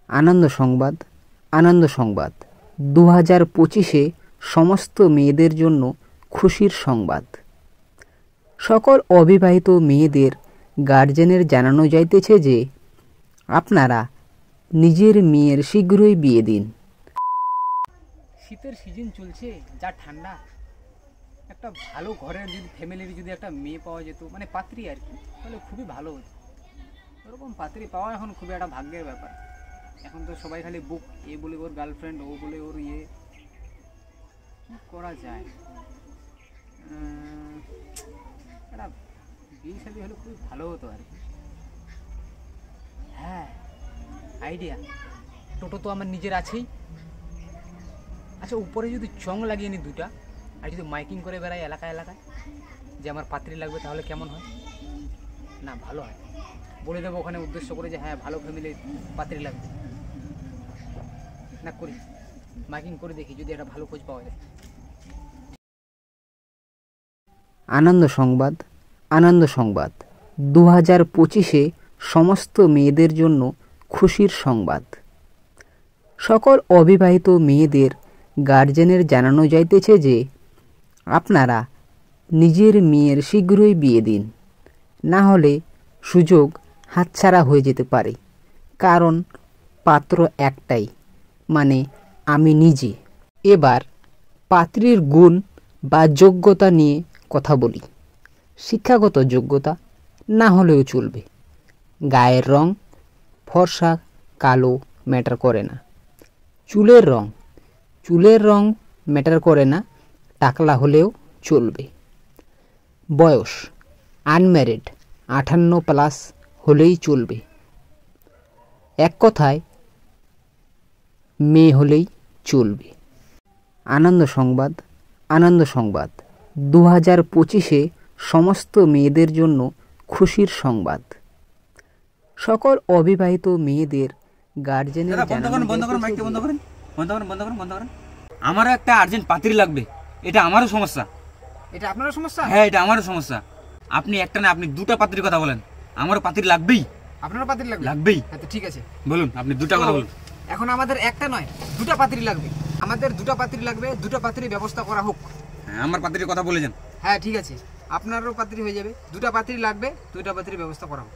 আনন্দ সংবাদ, আনন্দ সংবাদ। 2025-এ সমস্ত মেয়েদের জন্য খুশির সংবাদ। সকল অবিবাহিত মেয়েদের গার্জেনের জানানো যাইতেছে যে আপনারা নিজের মেয়ের শীঘ্রই বিয়ে দিন। শীতের সিজন চলছে, যা ঠান্ডা, একটা ভালো ঘরের যদি ফ্যামিলির যদি একটা মেয়ে পাওয়া যেত, মানে পাত্রী আর কি, তাহলে খুবই ভালো হতো। ওরকম পাত্রী পাওয়া এখন খুবই একটা ভাগ্যের ব্যাপার। এখন তো সবাই খালি বুক, এ বলে ওর গার্লফ্রেন্ড, ও বলে ওর ইয়ে। কী করা যায়? একটা বিয়ে শাদী হলে খুবই ভালো হতো আর কি। হ্যাঁ, আইডিয়া। টোটো তো আমার নিজের আছেই। আচ্ছা, উপরে যদি চং লাগিয়ে নি দুটা, আর যদি মাইকিং করে বেড়াই এলাকায় এলাকায় যে আমার পাত্রী লাগবে, তাহলে কেমন হয়? না, ভালো হয়। বলে দেবো ওখানে উদ্দেশ্য করে যে হ্যাঁ, ভালো ফ্যামিলির পাত্রী লাগবে। না, করি, মাইকিং করে দেখি যদি একটা ভালো খোঁজ পাওয়া যায়। আনন্দ সংবাদ, আনন্দ সংবাদ। 2025-এ সমস্ত মেয়েদের জন্য খুশির সংবাদ। সকল অবিবাহিত মেয়েদের গার্জেনের জানানো যাইতেছে যে আপনারা নিজের মেয়ের শীঘ্রই বিয়ে দিন, না হলে সুযোগ হাতছাড়া হয়ে যেতে পারে। কারণ পাত্র একটাই, মানে আমি নিজে। এবার পাত্রীর গুণ বা যোগ্যতা নিয়ে কথা বলি। শিক্ষাগত যোগ্যতা না হলেও চলবে। গায়ের রং ফর্সা কালো ম্যাটার করে না। চুলের রং ম্যাটার করে না, টাকলা হলেও চলবে। বয়স আনম্যারিড 58+ হলেই চলবে। এক কথায় মেয়ে হলেই চলবে। আনন্দ সংবাদ, আনন্দ সংবাদ। 2025-এ সমস্ত মেয়েদের জন্য খুশির সংবাদ। সকল অবিবাহিত মেয়েদের গার্জেনের আমারও একটা আর্জেন্ট পাত্রী লাগবে। এটা আমারও সমস্যা। এটা আপনারও সমস্যা? হ্যাঁ, এটা আমারও সমস্যা। আপনি একটা না, আপনি দুটা পাত্রীর কথা বলেন। আমারও পাত্রী লাগবেই। আপনারও পাত্রী লাগবে? লাগবেই। হ্যাঁ, তো ঠিক আছে, বলুন, আপনি দুটা কথা বলুন। এখন আমাদের একটা নয়, দুটা পাত্রী লাগবে। আমাদের দুটা পাত্রী লাগবে, দুটো পাত্রীর ব্যবস্থা করা হোক। হ্যাঁ, আমার পাত্রীর কথা বলে যান। হ্যাঁ, ঠিক আছে, আপনারও পাত্রী হয়ে যাবে। দুটা পাত্রী লাগবে, দুটা পাত্রীর ব্যবস্থা করা হোক।